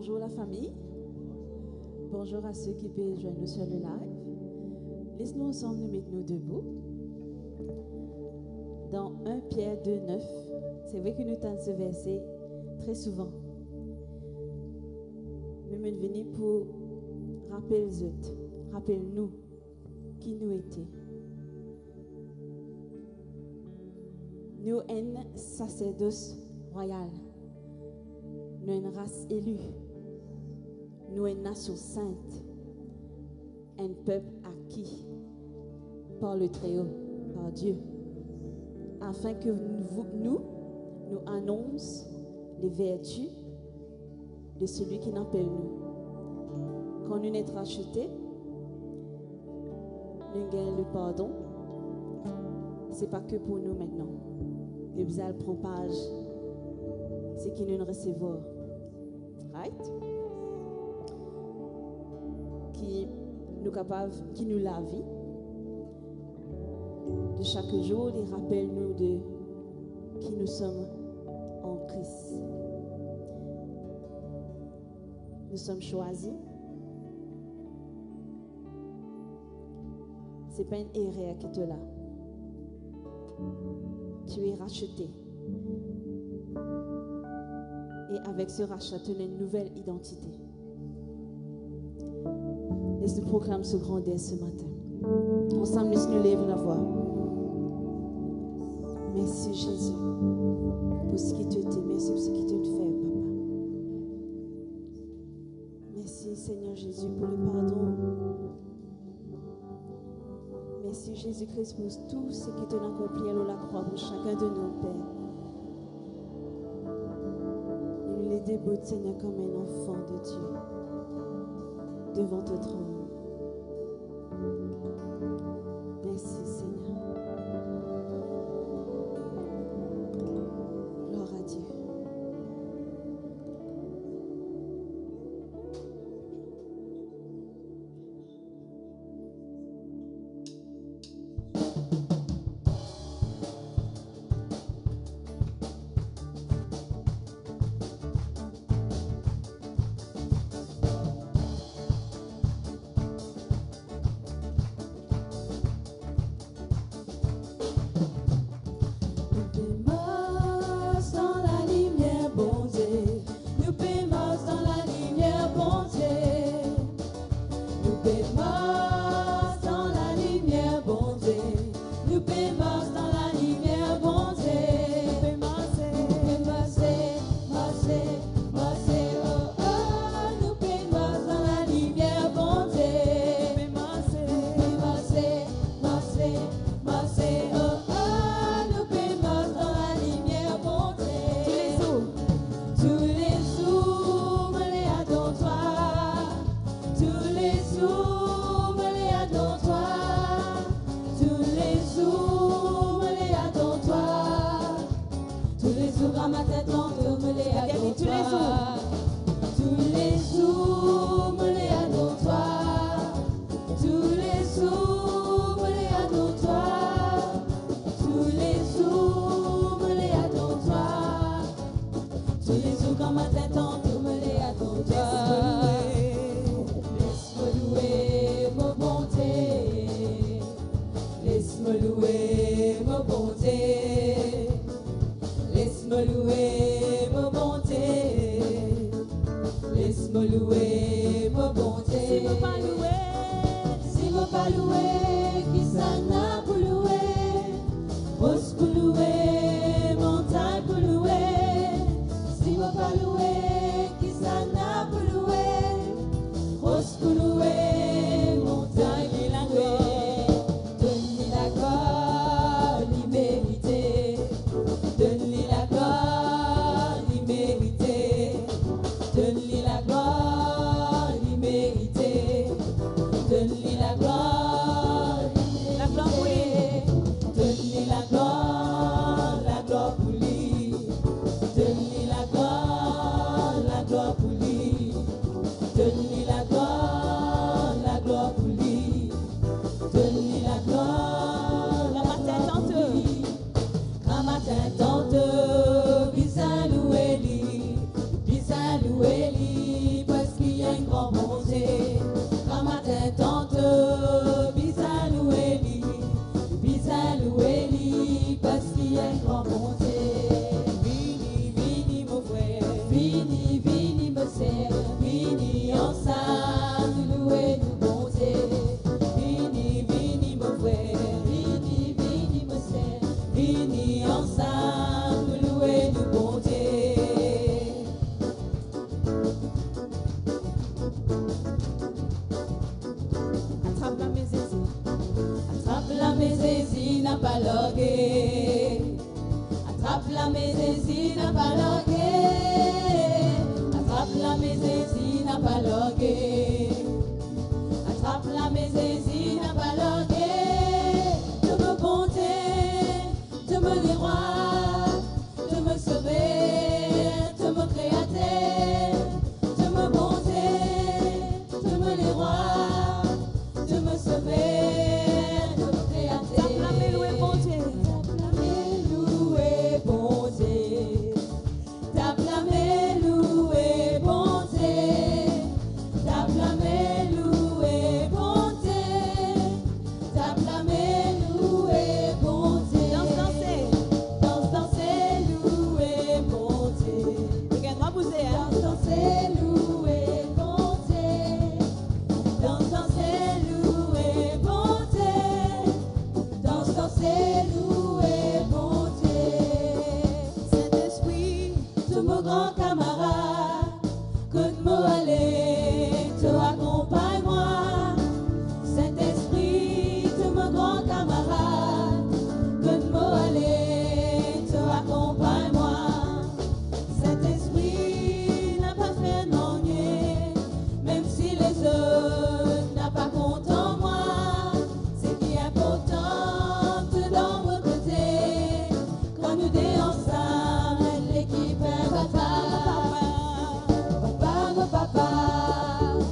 Bonjour la famille. Bonjour à ceux qui peuvent joindre nous sur le live. Laisse-nous ensemble nous mettre nous debout. Dans 1 Pierre 2,9, c'est vrai que nous tentons ce verset très souvent. Nous sommes venus pour rappelle-nous qui nous étions. Nous sommes un sacerdoce royal. Nous sommes une race élue. Nous sommes une nation sainte. Un peuple acquis par le Très-Haut, par Dieu. Afin que nous annoncions les vertus de celui qui nous appelle nous. Quand nous sommes rachetés, nous gagnons le pardon. Ce n'est pas que pour nous maintenant. Le bizarre propage ce qui nous recevons. Right? Qui nous la vie. De chaque jour, il rappelle-nous de qui nous sommes en Christ. Nous sommes choisis. Ce n'est pas une erreur qui te l'a. Tu es racheté. Et avec ce rachat, tu as une nouvelle identité. Laisse-nous proclamer ce grand dès ce matin. Ensemble, laisse-nous lever la voix. Merci Jésus pour ce qui te dit. Merci pour ce qui te fait, Papa. Merci Seigneur Jésus pour le pardon. Merci Jésus-Christ pour tout ce qui te accompli à la croix pour chacun de nos pères. Il est debout, Seigneur, comme un enfant de Dieu devant ton trône. Merci Seigneur. Gloire à Dieu. Bisa loueli, pas logué. Attrape la mésésie, n'a pas logué. Attrape la mésésie, n'a pas logué. Attrape la mésésie, n'a pas logué. De me bonté, de me les rois, de me sauver, de me créateur, de me bonté, de me les rois, de me sauver, de me créateur. T'acclamer, louer, bonté. T'acclamer, louer, bonté. T'acclamer, louer, bonté. T'acclamer, louer, bonté. T'acclamer, louer, bonté. Danse, danser. Danse, danser, louer, bonté. Regarde-moi bouger, hein. Danse, danser, louer, bonté. Danse, danser, louer, bonté. Danse, danser, louer, bonté. Saint-Esprit, tout mon grand camarade, que de me aller, te accompagne-moi. Saint-Esprit, tout mon grand camarade, que de me aller, te accompagne-moi. Saint-Esprit n'a pas fait non nier, même si les autres n'ont pas compte en moi. C'est qui est important, tout dans mon côté, quand nous deux ensemble, l'équipe est bataille. Papa, mon papa,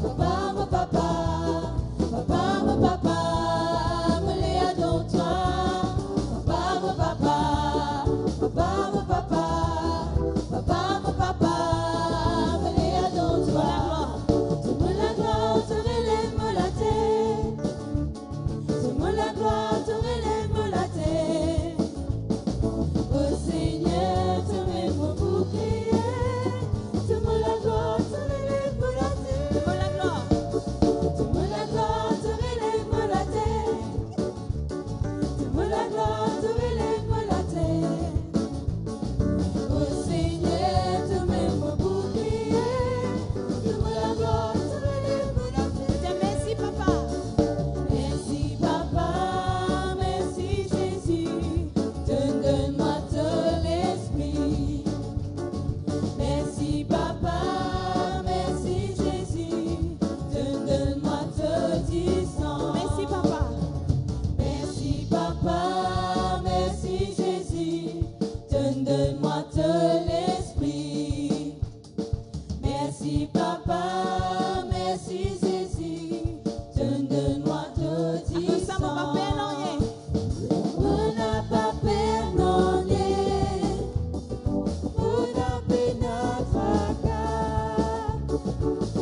papa, mon papa, papa, mon papa, me l'ai adore toi. Papa, mon papa, papa, mon papa, papa, mon papa, me l'ai adore toi. Tu me la gloire, tu relèves la tête. Tu me la gloire, tu relèves la tête. Oh Seigneur, tu m'es mon bouclier. Tu me la gloire, tu relèves la tête. Tu me la gloire. Tu me la gloire, tu relèves la tête. Tu me la gloire, tu relèves la tête. Oh Seigneur, tu m'es mon bouclier. Tu me la gloire, tu relèves la tête. Merci papa. Merci papa, merci Jésus. Donne-moi ton esprit. Merci papa, merci Jésus. Donne-moi ton sang. Merci papa. Merci papa, merci Jésus. Donne-moi ton esprit. Merci papa, merci Jésus. Donne-moi ton sang. On n'a pas peur non rien. On n'a pas notre cas.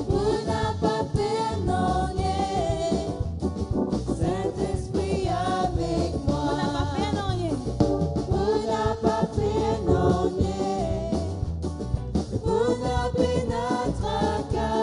On n'a pas peur non rien. Saint-Esprit avec moi. On n'a pas peur non rien. On n'a pas peur non rien. On n'a pas notre cas.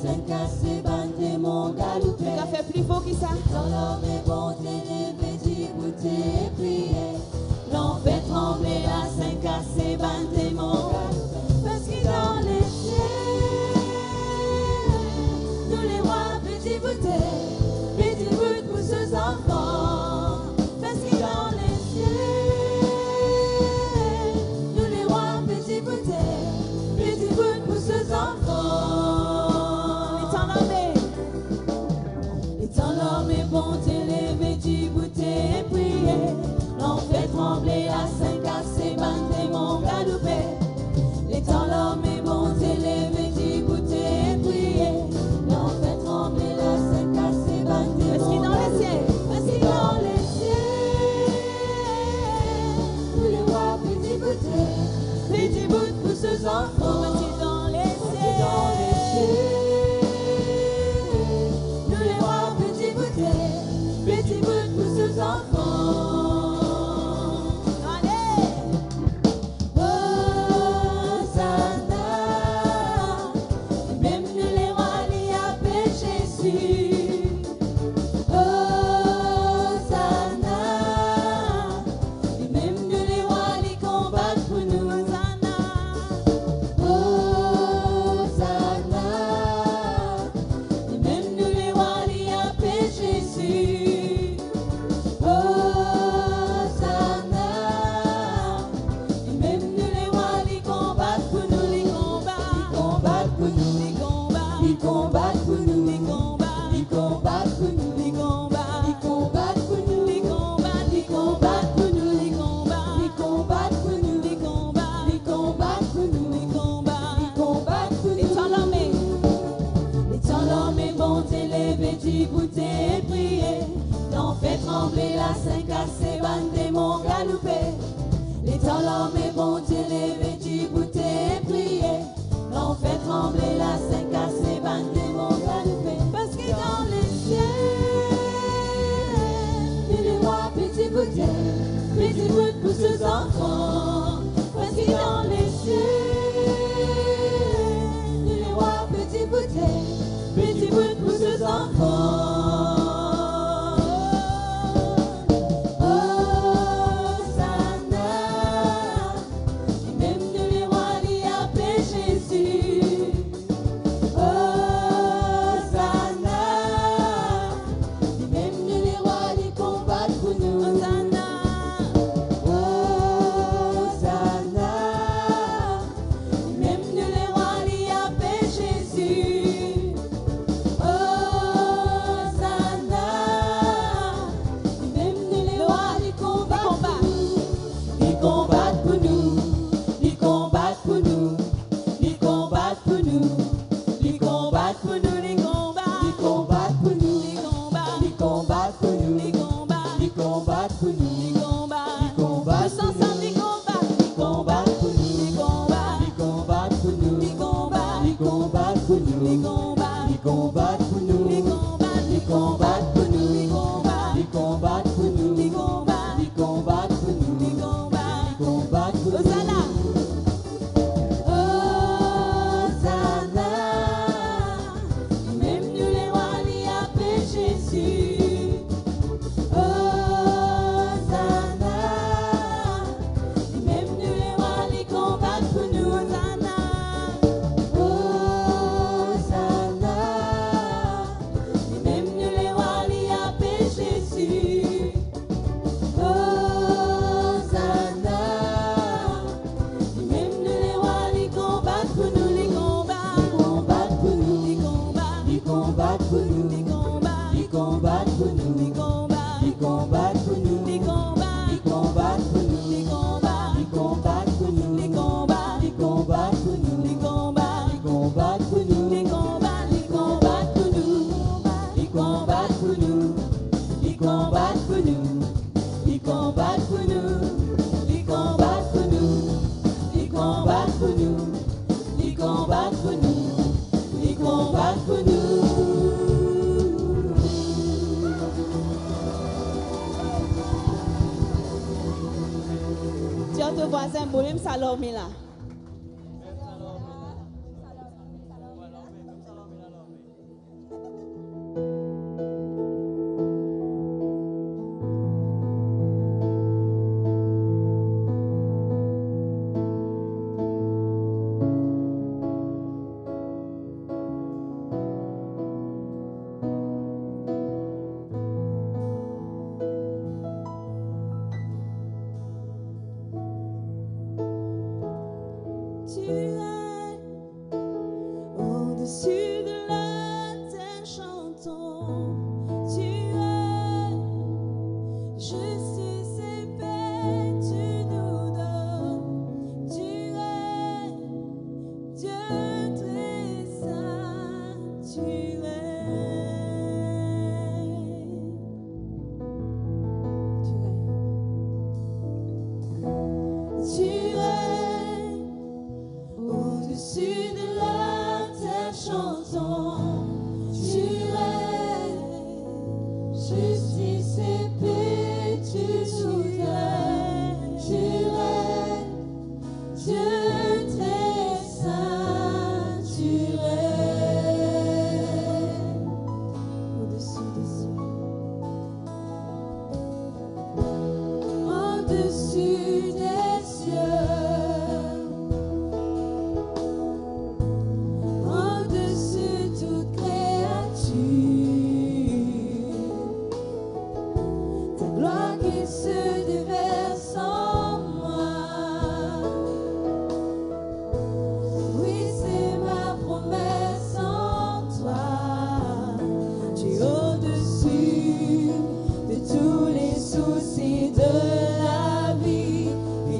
5 cassé, bandé, mon galoupé. Tu as fait plus fort que ça. Dans l'homme est bon, t'élevé, t'écouter et prier. L'on fait trembler la 5 cassé, bandé, mon galoupé. Parce que dans les cieux, nous les rois, petits bouts pour ce enfants. Parce que dans les cieux, nous les rois, petits bouts pour ce enfants. Les temps l'homme est bon, t'élevé, tu bouté et prié. L'on fait trembler la 5 cassé, bandé, mon galoupé. Les temps l'homme est bon, t'élevé, tu bouté et prié. L'on fait trembler la 5 cassé, bandé, mon galoupé. Parce que dans les cieux, tous les rois, petit bout pour ce enfants. Parce que dans les cieux, nous les rois, petit bout pour ce enfants. La 5 cassé, bandé, mon galoupé. Les temps l'homme est bon, t'élevé, tu bouté et prié. L'on fait trembler la 5 cassé, bandé, mon galoupé. Parce que dans les cieux, nous les rois, petit bout pour ce enfants. Parce que dans les cieux, nous les rois, petit bout pour ce enfants. Voisin, boulem salome là. justice et paix, tu souverain, tu règnes, Dieu très saint, tu règnes Au-dessus des cieux. au-dessus des cieux, au-dessus toute créature, ta gloire qui se déverse en moi. Oui, c'est ma promesse en toi. Tu es au-dessus de tous les soucis de la vie. Et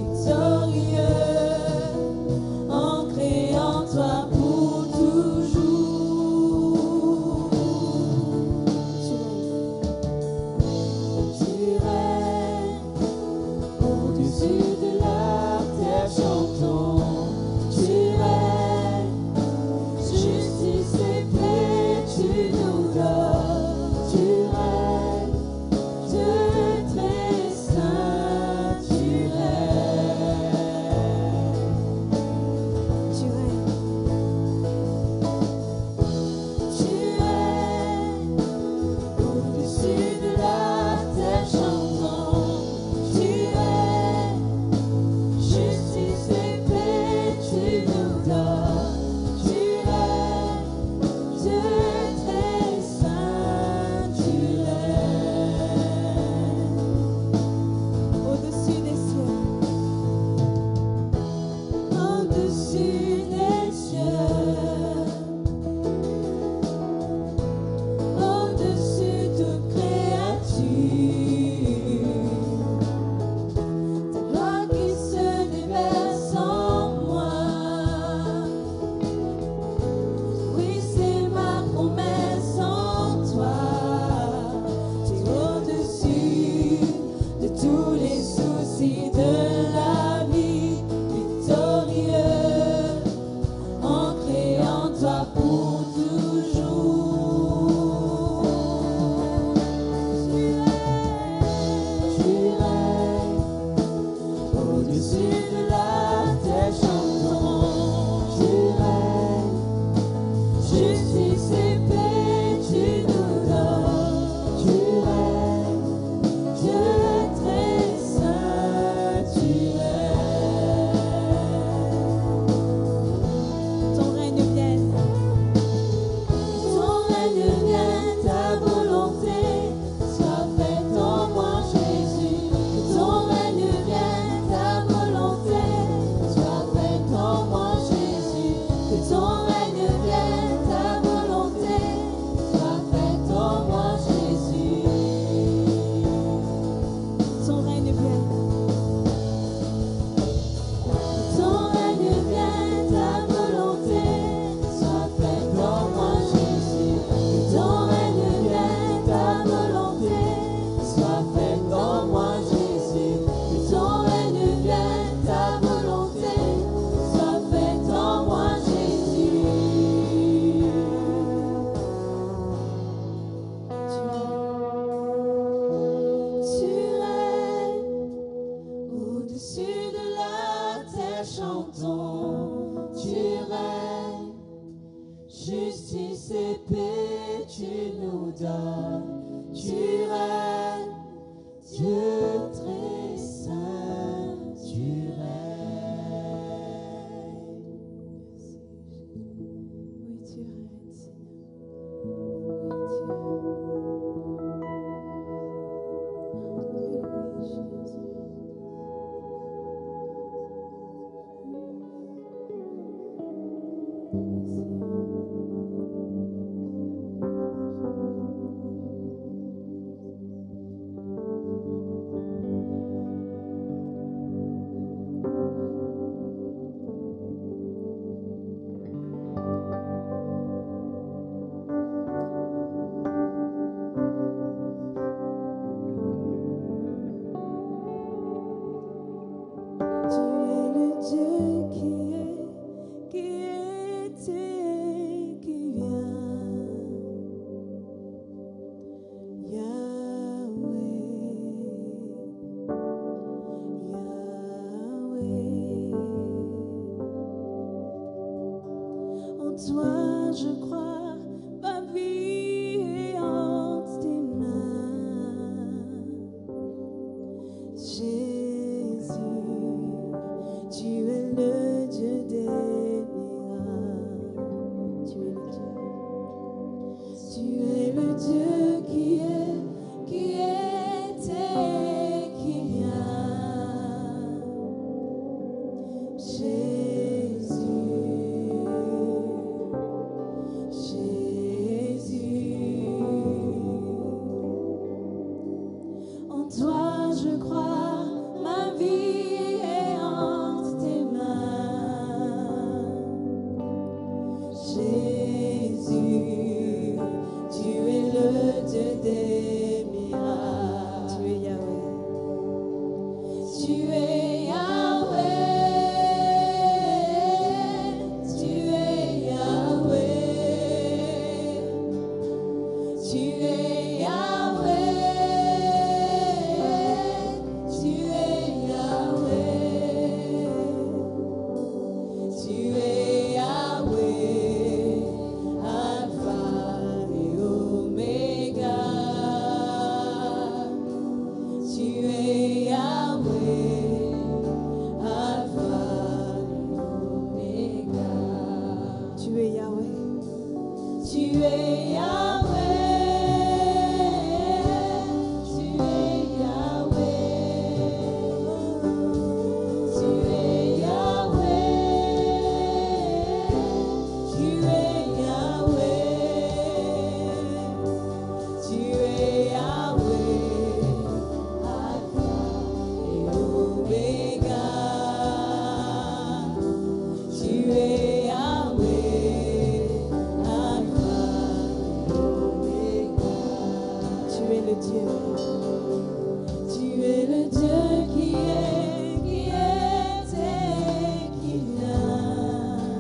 toi je crois, ma vie est entre tes mains. Jésus, tu es le Dieu des miracles. Tu es Yahweh. Tu es Yahweh, tu es Yahweh, tu es Yahweh, tu es Yahweh, tu es Yahweh, Alpha et Oméga. Tu es Yahweh, Alpha et Oméga. Tu es Yahweh. Tu es Yahweh, tu es Yahweh, tu es Yahweh, tu es Yahweh, tu es Yahweh, Alpha et Oméga. Tu es Yahweh, Alpha et Oméga. Tu es le Dieu. Tu es le Dieu qui est, qui était, qui vient.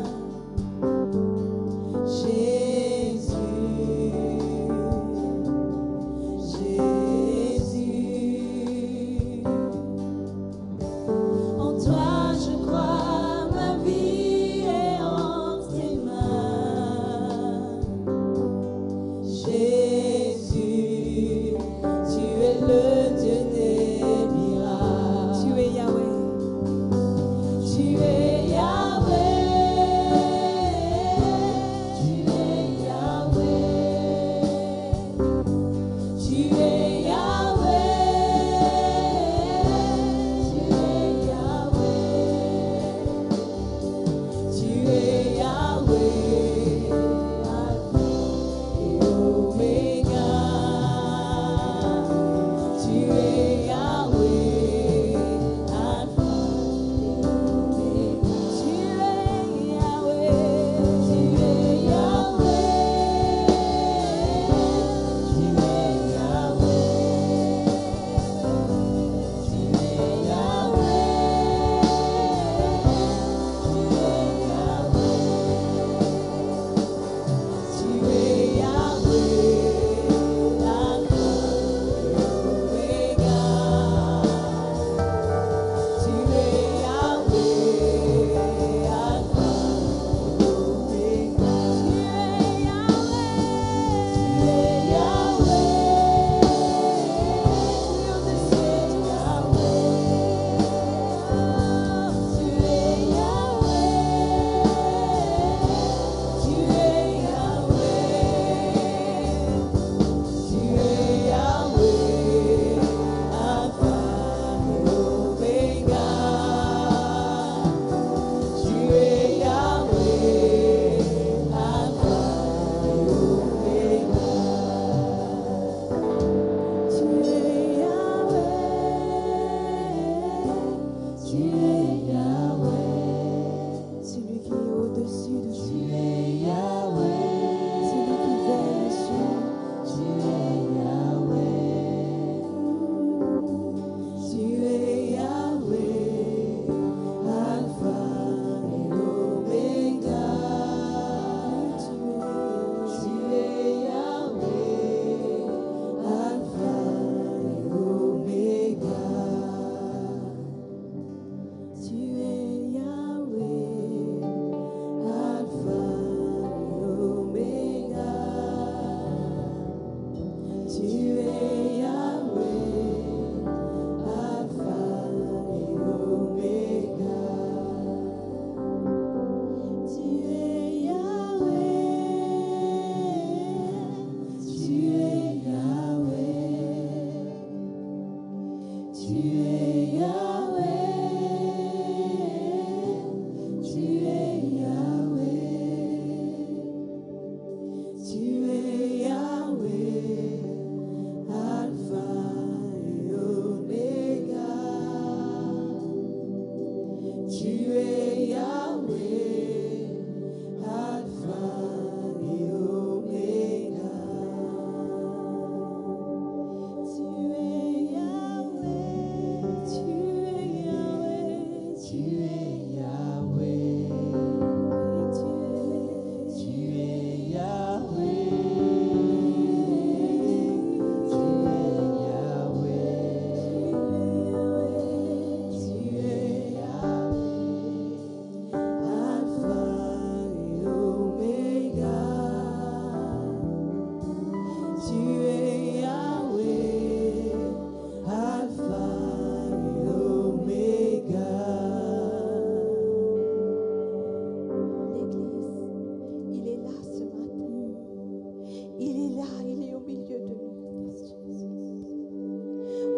Jésus, Jésus. En toi je crois, ma vie est entre tes mains. Jésus, tu es le Dieu des miracles.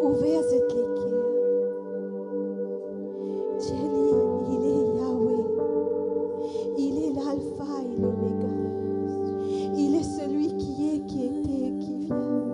ouvert cette équerre. Jenny, il est Yahweh. Il est l'alpha et l'oméga. Il est celui qui est, qui était et qui vient.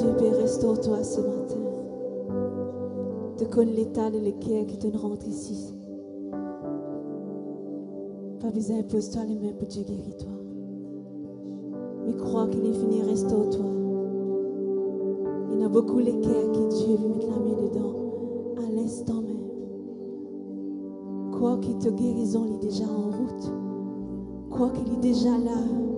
Dieu Père, restaure-toi ce matin. Tu connais l'état de l'équerre qui te rentre ici. Pas besoin de poser-toi les mains pour Dieu guérir toi. Mais crois qu'il est fini, restaure-toi. Il y a beaucoup l'équerre que Dieu veut mettre la main dedans à l'instant même. Crois que ta guérison est déjà en route. Crois qu'il est déjà là.